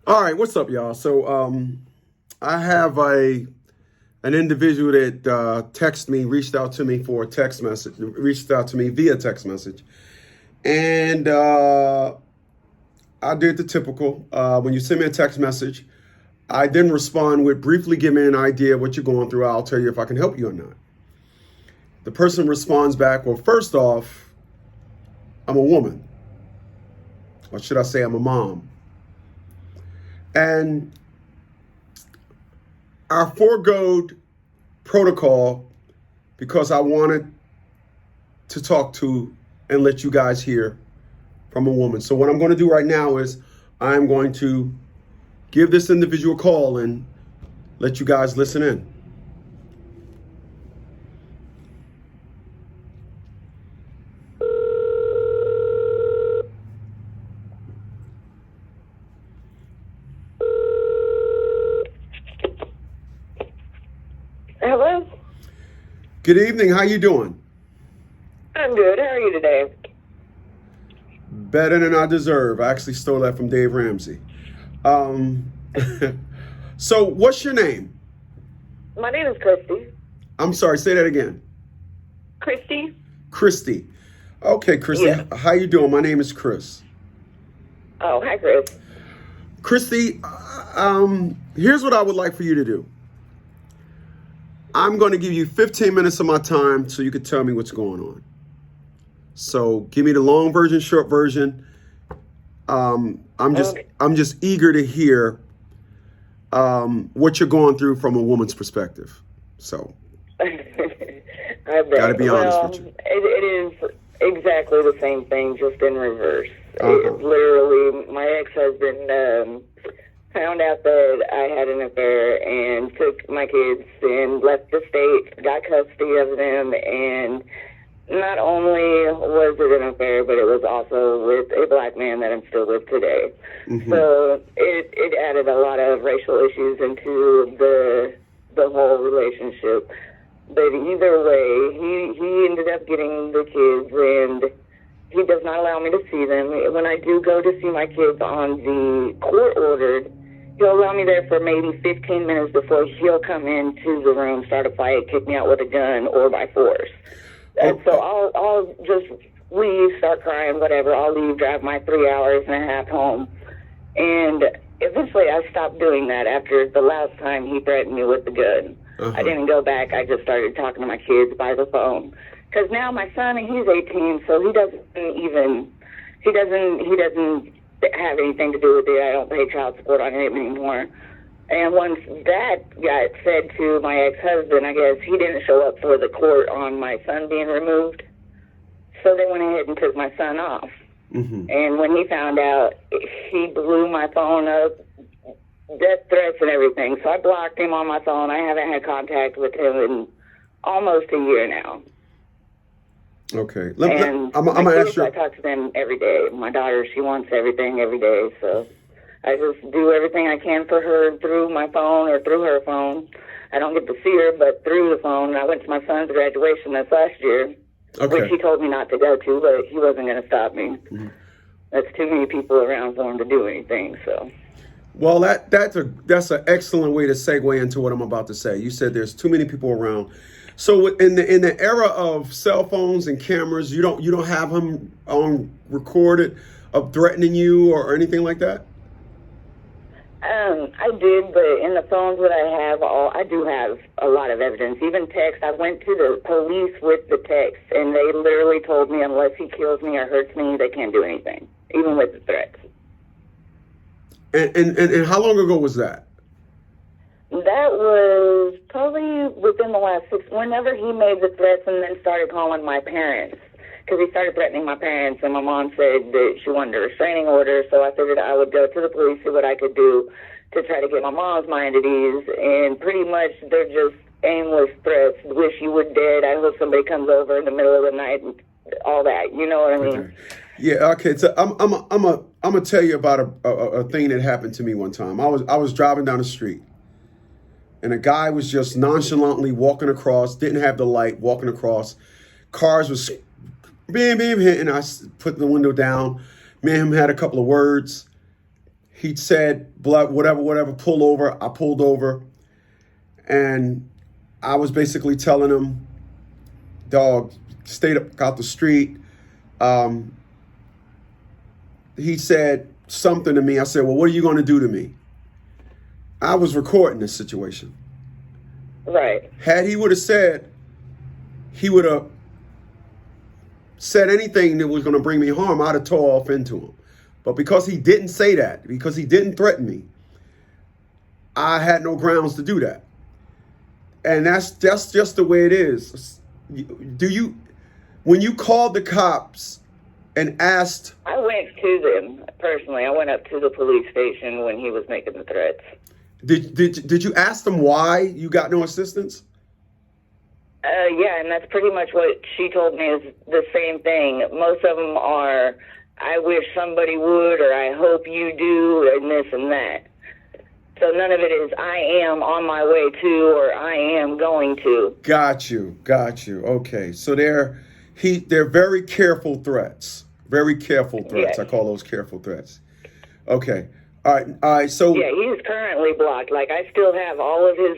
All right, what's up, y'all? I have an individual that texted me, reached out to me for a text message, reached out to me via text message, and I did the typical. When you send me a text message, I then respond with briefly give me an idea of what you're going through. I'll tell you if I can help you or not. The person responds back, well, first off, I'm a woman, or should I say, I'm a mom, and I foregoed protocol because I wanted to talk to and let you guys hear from a woman. So what I'm going to do right now is I'm going to give this individual a call and let you guys listen in. Hello? Good evening. How you doing? I'm good. How are you today? Better than I deserve. I actually stole that from Dave Ramsey. Um, so what's your name? My name is Christy. I'm sorry, say that again. Christy? Christy. Okay, Christy. Yeah. How you doing? My name is Chris. Oh, hi, Chris. Christy, here's what I would like for you to do. I'm going to give you 15 minutes of my time so you can tell me what's going on. So give me the long version, short version. I'm just eager to hear what you're going through from a woman's perspective. So I bet. Gotta be honest with you. It is exactly the same thing, just in reverse. Uh-huh. Literally, my ex-husband found out that I had an affair and took my kids and left the state, got custody of them, and not only was it an affair, but it was also with a black man that I'm still with today. Mm-hmm. So it added a lot of racial issues into the whole relationship. But either way, he ended up getting the kids, and he does not allow me to see them. When I do go to see my kids on the court-ordered, he'll allow me there for maybe 15 minutes before he'll come into the room, start a fight, kick me out with a gun, or by force. And so I'll just leave, start crying, whatever. I'll leave, drive my 3 hours and a half home. And eventually I stopped doing that after the last time he threatened me with the gun. Uh-huh. I didn't go back. I just started talking to my kids by the phone. Because now my son, he's 18, so he doesn't have anything to do with it. I don't pay child support on him anymore. And once that got said to my ex-husband, I guess he didn't show up for the court on my son being removed. So they went ahead and took my son off. Mm-hmm. And when he found out, he blew my phone up, death threats and everything. So I blocked him on my phone. I haven't had contact with him in almost a year now. Okay. I'm gonna ask you. I talk to them every day. My daughter, she wants everything every day, so I just do everything I can for her through my phone or through her phone. I don't get to see her, but through the phone. I went to my son's graduation this last year, which he told me not to go to, but he wasn't going to stop me. Mm-hmm. That's too many people around for him to do anything. So. Well, that's an excellent way to segue into what I'm about to say. You said there's too many people around. So in the era of cell phones and cameras, you don't have him on recorded of threatening you or anything like that? I did, but in the phones that I do have a lot of evidence, even text. I went to the police with the text, and they literally told me unless he kills me or hurts me, they can't do anything, even with the threats. And how long ago was that? That was probably within the last 6, whenever he made the threats and then started calling my parents. Because he started threatening my parents, and my mom said that she wanted a restraining order, so I figured I would go to the police, see what I could do to try to get my mom's mind at ease, and pretty much they're just aimless threats. Wish you were dead. I hope somebody comes over in the middle of the night, and all that. You know what I mean? Okay. Yeah. Okay. So I'm gonna tell you about a thing that happened to me one time. I was driving down the street, and a guy was just nonchalantly walking across, didn't have the light, walking across. Cars was bam, bam, hit, and I put the window down. Me and him had a couple of words. he said, whatever, pull over. I pulled over, and I was basically telling him, dog, stayed up out the street. He said something to me. I said, well, what are you going to do to me? I was recording this situation. Right. Had he would have said, he would have said anything that was going to bring me harm, I'd have tore off into him. But because he didn't say that, because he didn't threaten me, I had no grounds to do that. And that's just the way it is. When you called the cops and asked? I went to them personally. I went up to the police station when he was making the threats. Did you ask them why you got no assistance? Yeah, and that's pretty much what she told me is the same thing. Most of them are, I wish somebody would, or I hope you do, and this and that. So none of it is I am on my way to, or I am going to. Got you. Okay, so they're very careful threats. Very careful threats. Yes. I call those careful threats. Okay. All right. So yeah, he's currently blocked. Like, I still have all of his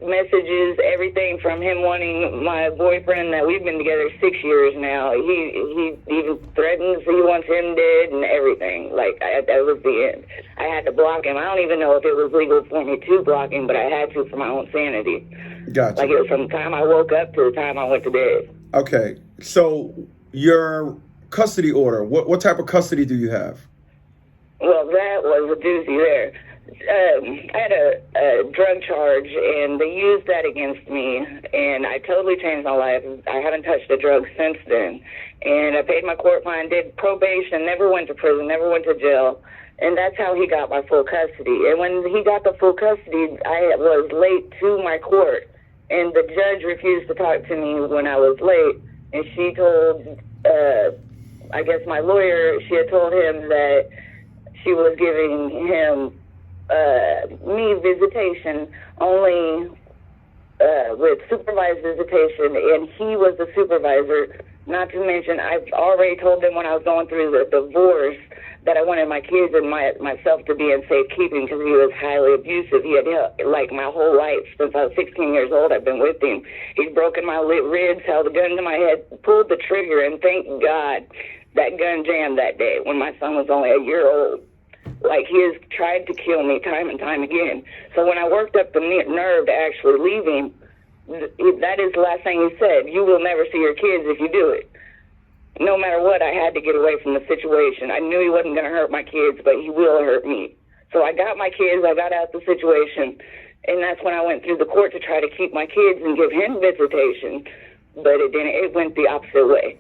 messages, everything from him wanting my boyfriend that we've been together 6 years now. He even threatens he wants him dead and everything. Like, that was the end. I had to block him. I don't even know if it was legal for me to block him, but I had to for my own sanity. Gotcha. Like, it was from the time I woke up to the time I went to bed. Okay. So your custody order, what type of custody do you have? Well, that was a doozy there. I had a drug charge, and they used that against me, and I totally changed my life. I haven't touched a drug since then. And I paid my court fine, did probation, never went to prison, never went to jail, and that's how he got my full custody. And when he got the full custody, I was late to my court, and the judge refused to talk to me when I was late, and she told, I guess my lawyer, she had told him that she was giving him me visitation only with supervised visitation, and he was the supervisor. Not to mention, I've already told them when I was going through the divorce that I wanted my kids and myself to be in safekeeping because he was highly abusive. He had, like, my whole life, since I was 16 years old, I've been with him. He's broken my ribs, held a gun to my head, pulled the trigger, and thank God that gun jammed that day when my son was only a year old. Like, he has tried to kill me time and time again. So when I worked up the nerve to actually leave him, that is the last thing he said. You will never see your kids if you do it. No matter what, I had to get away from the situation. I knew he wasn't going to hurt my kids, but he will hurt me. So I got my kids, I got out the situation, and that's when I went through the court to try to keep my kids and give him visitation. But it didn't. It went the opposite way.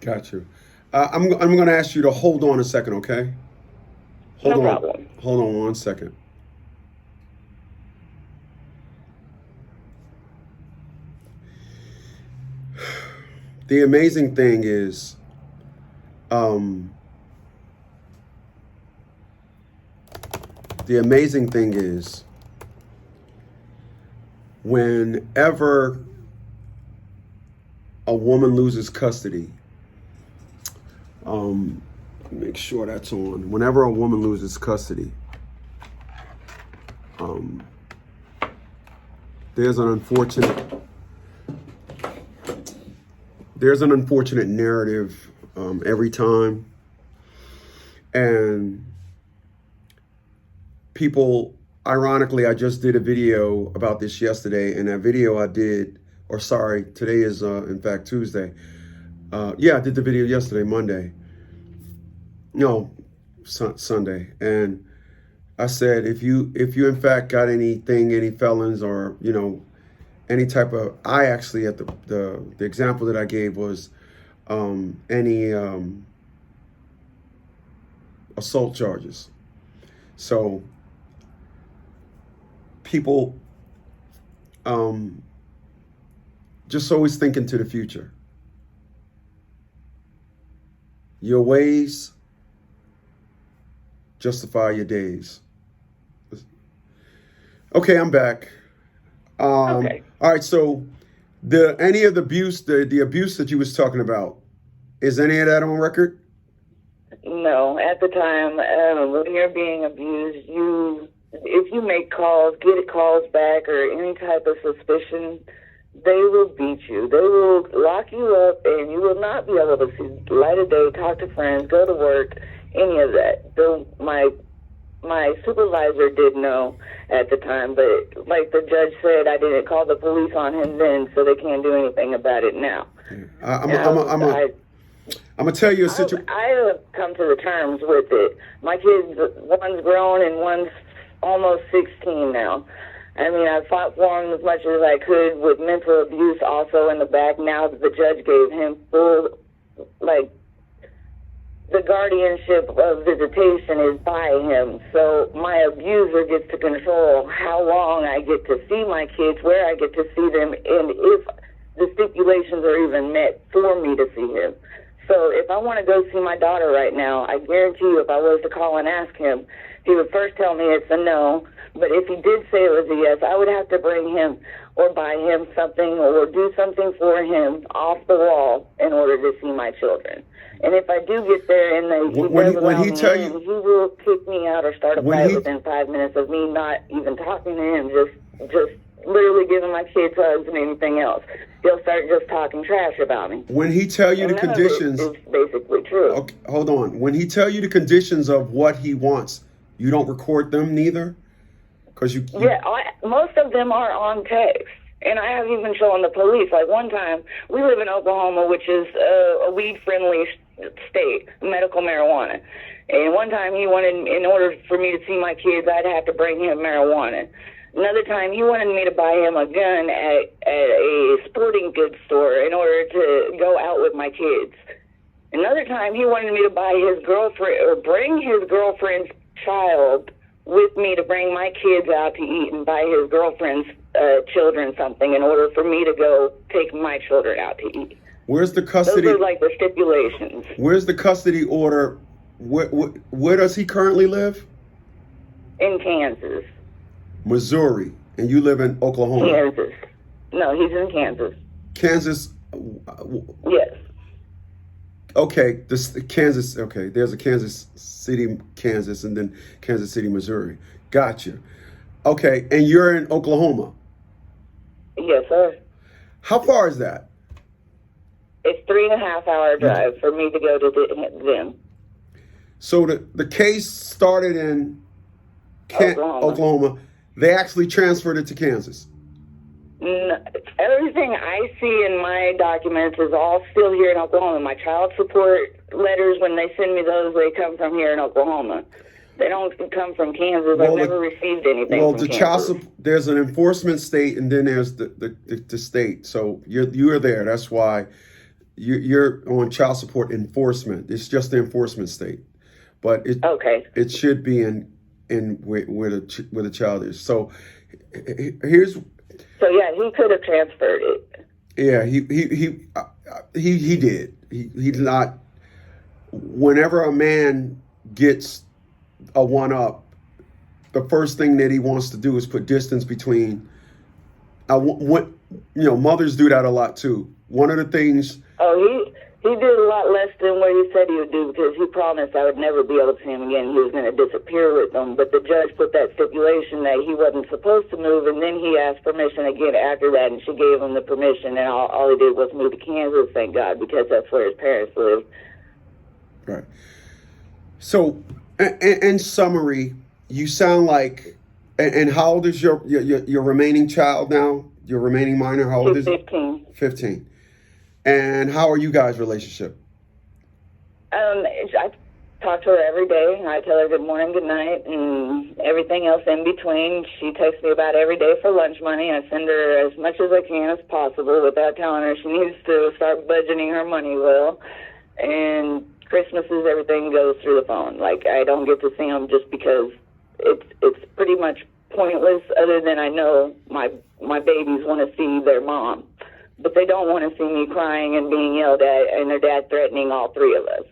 Got you. I'm going to ask you to hold on a second, okay? Hold No on. problem. Hold on 1 second. The amazing thing is, whenever a woman loses custody, make sure that's on. Whenever a woman loses custody, there's an unfortunate narrative every time, and people, ironically, I just did a video about this yesterday, and that video today is in fact Tuesday. Yeah, I did the video yesterday, Monday. No, Sunday. And I said, if you in fact got any felons or, any type of, I actually, at the example that I gave was any assault charges. So people just always think into the future. Your ways justify your days. Okay, I'm back. Okay. All right, so any of the abuse, the abuse that you was talking about, is any of that on record? No, at the time, when you're being abused, if you make calls, get calls back, or any type of suspicion, they will beat you. They will lock you up, and you will not be able to see light of day, talk to friends, go to work, any of that. Though my supervisor did know at the time, but like the judge said, I didn't call the police on him then, so they can't do anything about it now. I'm gonna tell you a situation. I have come to the terms with it. My kids, one's grown and one's almost 16 now. I mean, I fought for him as much as I could with mental abuse also in the back. Now that the judge gave him full, the guardianship of visitation is by him. So my abuser gets to control how long I get to see my kids, where I get to see them, and if the stipulations are even met for me to see him. So if I want to go see my daughter right now, I guarantee you if I was to call and ask him, he would first tell me it's a no. But if he did say it was a yes, I would have to bring him or buy him something or do something for him off the wall in order to see my children. And if I do get there and he will kick me out or start a fight within 5 minutes of me not even talking to him, just literally giving my kids hugs and anything else. He'll start just talking trash about me. When he tell you the conditions, it's basically true. Okay, hold on. When he tell you the conditions of what he wants, you don't record them neither? Most of them are on text. And I have even shown the police. Like one time, we live in Oklahoma, which is a weed-friendly state, medical marijuana. And one time he wanted, in order for me to see my kids, I'd have to bring him marijuana. Another time, he wanted me to buy him a gun at a sporting goods store in order to go out with my kids. Another time, he wanted me to buy his girlfriend, or bring his girlfriend's child with me to bring my kids out to eat and buy his girlfriend's children something in order for me to go take my children out to eat. Where's the custody? Those are like the stipulations. Where's the custody order? Where does he currently live? In Kansas. Missouri. And you live in Oklahoma? Kansas. No, he's in Kansas. Kansas? Yes. Okay, Kansas. Okay, there's a Kansas City, Kansas, and then Kansas City, Missouri. Gotcha. Okay, and you're in Oklahoma? Yes, sir. How far is that? It's 3.5 hour drive for me to go to them. So the case started in Oklahoma. They actually transferred it to Kansas. Everything I see in my documents is all still here in Oklahoma. My child support letters, when they send me those, they come from here in Oklahoma. They don't come from Kansas. I've never received anything from Kansas. There's an enforcement state, and then there's the state. So you're there. That's why you're on child support enforcement. It's just the enforcement state, but it should be in where the child is. So here's. So yeah, he could have transferred it. Yeah, he did. He did not. Whenever a man gets a one-up, the first thing that he wants to do is put distance between. Mothers do that a lot too. One of the things. Oh, he did a lot less than what he said he would do, because he promised I would never be able to see him again. He was going to disappear with them. But the judge put that stipulation that he wasn't supposed to move, and then he asked permission again after that, and she gave him the permission, and all he did was move to Kansas, thank God, because that's where his parents live. Right. So, in summary, you sound like, and how old is your remaining child now? Your remaining minor, how old is he? 15. 15. And how are you guys' relationship? I talk to her every day. I tell her good morning, good night, and everything else in between. She texts me about every day for lunch money. I send her as much as I can as possible without telling her she needs to start budgeting her money well. And Christmases, everything goes through the phone. Like, I don't get to see them just because it's pretty much pointless, other than I know my babies want to see their mom. But they don't want to see me crying and being yelled at and their dad threatening all three of us.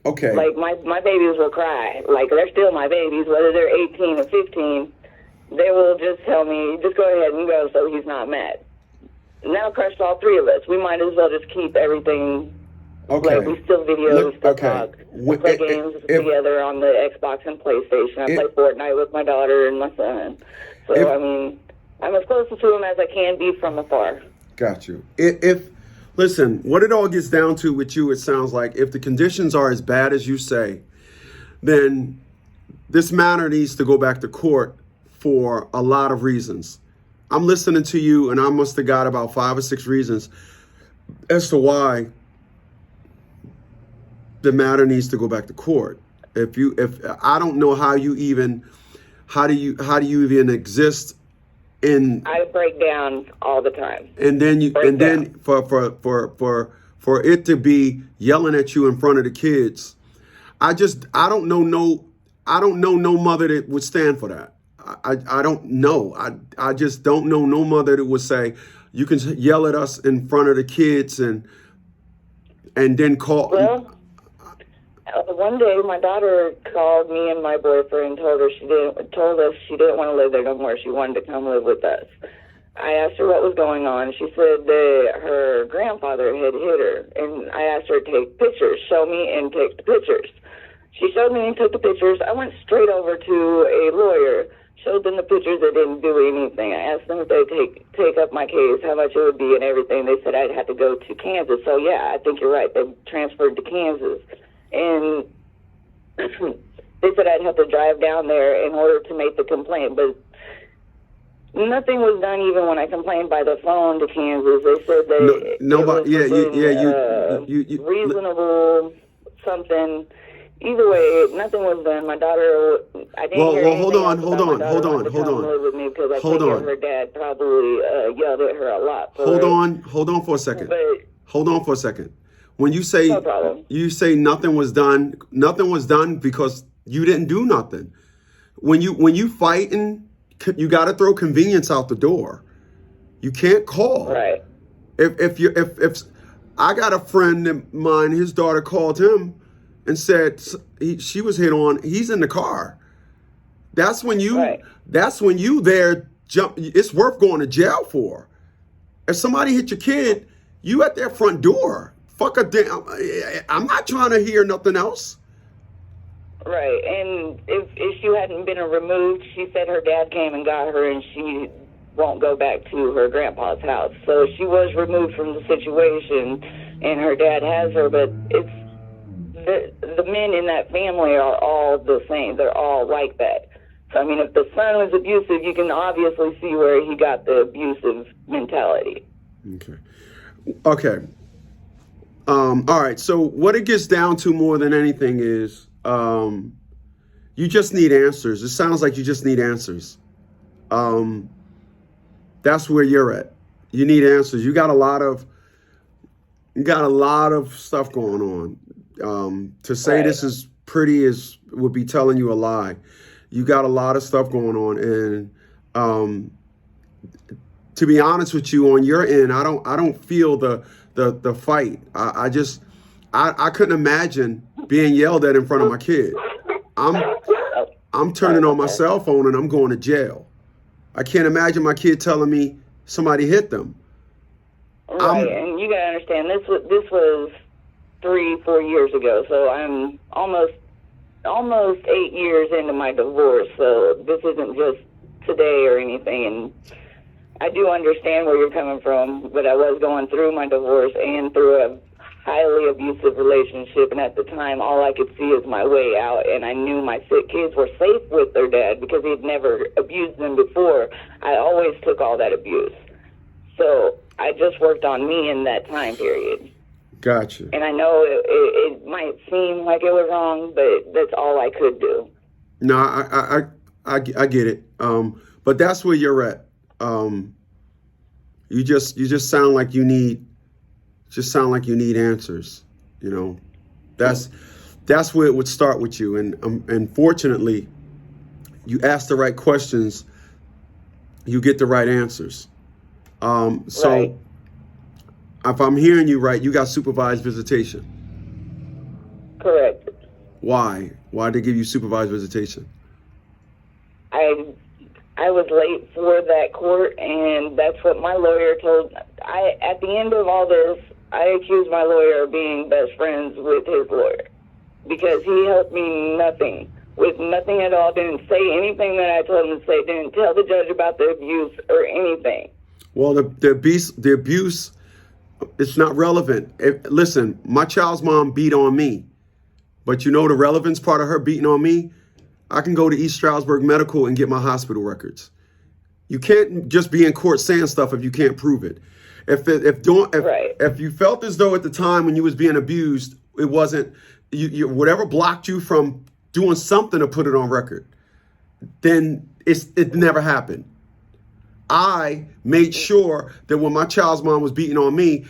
Okay. Like, my babies will cry. Like, they're still my babies, whether they're 18 or 15. They will just tell me, just go ahead and go so he's not mad. And that'll crush all three of us. We might as well just keep everything Okay. Like, we still video, we still Okay. talk. We play games together on the Xbox and PlayStation. I play Fortnite with my daughter and my son. So, I mean, I'm as close to him as I can be from afar. Got you. Listen, what it all gets down to with you, it sounds like if the conditions are as bad as you say, then this matter needs to go back to court for a lot of reasons. I'm listening to you, and I must have got about 5 or 6 reasons as to why the matter needs to go back to court. If I don't know how do you even exist in. I break down all the time. And then for it to be yelling at you in front of the kids, I don't know no mother that would stand for that. I don't know. I just don't know no mother that would say you can yell at us in front of the kids and then call. Well, one day my daughter called me and my boyfriend, told us she didn't want to live there no more. She wanted to come live with us. I asked her what was going on. She said that her grandfather had hit her, and I asked her to take pictures, show me and take the pictures. She showed me and took the pictures. I went straight over to a lawyer, showed them the pictures. They didn't do anything. I asked them if they'd take up my case, how much it would be and everything. They said I'd have to go to Kansas. So, yeah, I think you're right. They transferred to Kansas. And they said I'd have to drive down there in order to make the complaint. But nothing was done even when I complained by the phone to Kansas. They said that reasonable something. Either way, nothing was done. My daughter, I didn't hear anything. Hold on. Live with me because I think her dad probably yelled at her a lot. Hold on for a second. Hold on for a second. When you say nothing was done because you didn't do nothing. When you fighting, you got to throw convenience out the door. You can't call. Right. If I got a friend of mine, his daughter called him and said she was hit on. He's in the car. That's when you there jump. It's worth going to jail for. If somebody hit your kid, you at their front door. Fuck a damn. I'm not trying to hear nothing else. Right, and if issue hadn't been removed, she said her dad came and got her, and she won't go back to her grandpa's house. So she was removed from the situation, and her dad has her. But it's the men in that family are all the same. They're all like that. So I mean, if the son was abusive, you can obviously see where he got the abusive mentality. Okay. All right. So what it gets down to more than anything is you just need answers. It sounds like you just need answers. That's where you're at. You need answers. You got a lot of stuff going on. To say this is pretty would be telling you a lie. You got a lot of stuff going on, and to be honest with you, on your end, I don't feel the fight. I couldn't imagine being yelled at in front of my kid. I'm turning on my cell phone and I'm going to jail. I can't imagine my kid telling me somebody hit them. Right, and you gotta understand this was 3-4 years ago, so I'm almost 8 years into my divorce. So this isn't just today or anything. And I do understand where you're coming from, but I was going through my divorce and through a highly abusive relationship, and at the time, all I could see is my way out, and I knew my sick kids were safe with their dad because he'd never abused them before. I always took all that abuse. So I just worked on me in that time period. Gotcha. And I know it might seem like it was wrong, but that's all I could do. No, I get it. But that's where you're at. You just sound like you need answers. You know, that's where it would start with you. And fortunately, you ask the right questions, you get the right answers. So right. If I'm hearing you right, you got supervised visitation. Correct. Why? Why did they give you supervised visitation? I was late for that court, and that's what my lawyer told. At the end of all this, I accuse my lawyer of being best friends with his lawyer because he helped me nothing, with nothing at all, didn't say anything that I told him to say, didn't tell the judge about the abuse or anything. Well, the abuse, it's not relevant. Listen, my child's mom beat on me, but you know the relevance part of her beating on me? I can go to East Stroudsburg Medical and get my hospital records. You can't just be in court saying stuff if you can't prove it. If you felt as though at the time when you was being abused, it wasn't you whatever blocked you from doing something to put it on record, then it never happened. I made sure that when my child's mom was beating on me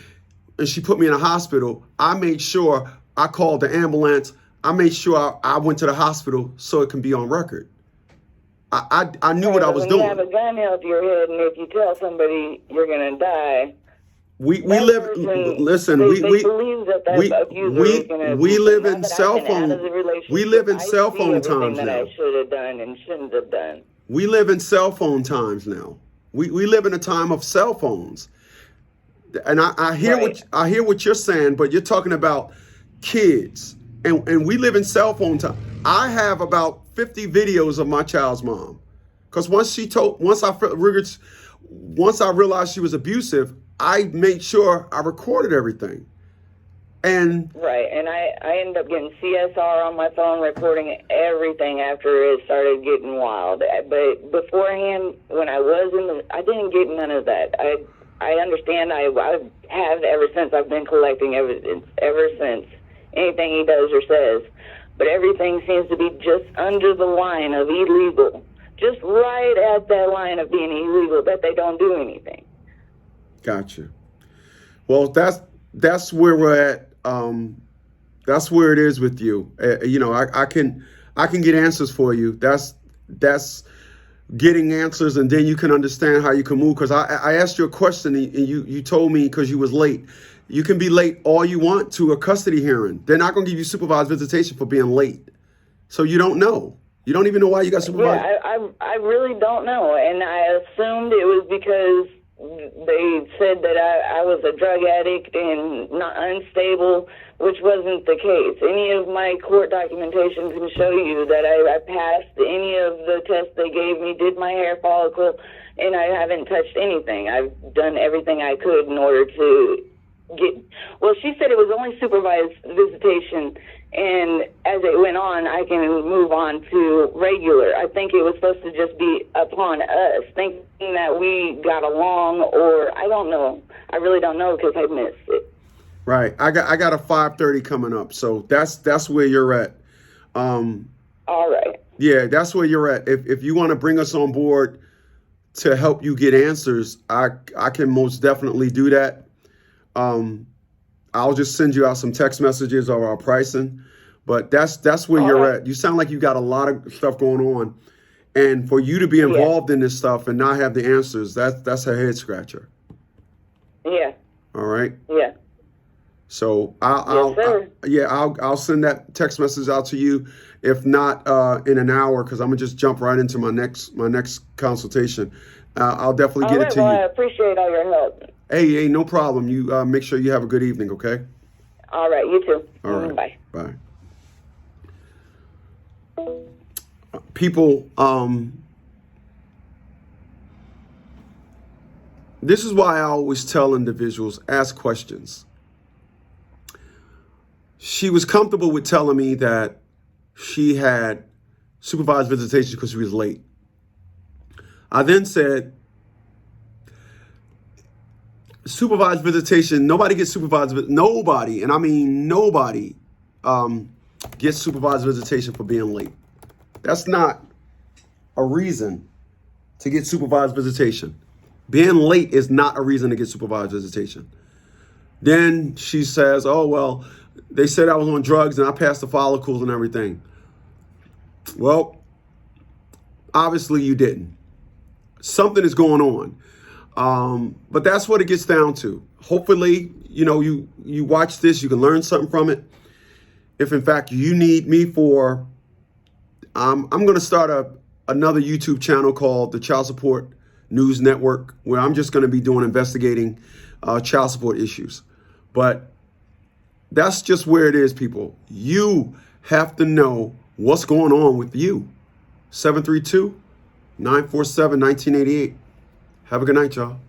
and she put me in a hospital, I made sure I called the ambulance. I made sure I went to the hospital so it can be on record. I knew what I was doing. You have a gun held to your head, and if you tell somebody you're going to die, we live in cell phone. We live in cell phone times now. I should have done and shouldn't have done. We live in cell phone times now. We live in a time of cell phones, and I hear what you're saying, but you're talking about kids, and we live in cell phone time. I have about 50 videos of my child's mom, because once I realized she was abusive, I made sure I recorded everything. And I ended up getting CSR on my phone, recording everything after it started getting wild. But beforehand, when I was I didn't get none of that. I understand. I have ever since. I've been collecting evidence ever since. Anything he does or says, but everything seems to be just under the line of illegal, just right at that line of being illegal, that they don't do anything. Gotcha. Well, that's where we're at. That's where it is with you. I can get answers for you. That's getting answers, and then you can understand how you can move. Because I asked you a question, and you told me because you was late. You can be late all you want to a custody hearing. They're not going to give you supervised visitation for being late. So you don't know. You don't even know why you got supervised. Yeah, I really don't know. And I assumed it was because they said that I was a drug addict and not unstable, which wasn't the case. Any of my court documentation can show you that I passed any of the tests they gave me, did my hair follicle, and I haven't touched anything. I've done everything I could in order to well, she said it was only supervised visitation, and as it went on, I can move on to regular. I think it was supposed to just be upon us, thinking that we got along, or I don't know. I really don't know because I missed it. Right. I got a 5:30 coming up, so that's where you're at. All right. Yeah, that's where you're at. If you want to bring us on board to help you get answers, I can most definitely do that. I'll just send you out some text messages of our pricing, but that's where you're at. You sound like you got a lot of stuff going on, and for you to be involved in this stuff and not have the answers, that's a head scratcher. Yeah. All right. Yeah. So I'll send that text message out to you. If not in an hour, because I'm gonna just jump right into my next consultation. I'll definitely get it to you. I appreciate all your help. Hey, no problem. You make sure you have a good evening, okay? All right, you too. All right. Bye. People, this is why I always tell individuals, ask questions. She was comfortable with telling me that she had supervised visitation because she was late. I then said, supervised visitation, nobody gets supervised, nobody, and I mean nobody, gets supervised visitation for being late. That's not a reason to get supervised visitation. Being late is not a reason to get supervised visitation. Then she says, oh, well, they said I was on drugs and I passed the follicles and everything. Well, obviously you didn't. Something is going on. But that's what it gets down to. Hopefully, you watch this, you can learn something from it. If in fact you need me for, I'm going to start another YouTube channel called the Child Support News Network, where I'm just going to be investigating child support issues. But that's just where it is, people. You have to know what's going on with you. 732-947-1988. Have a good night, y'all.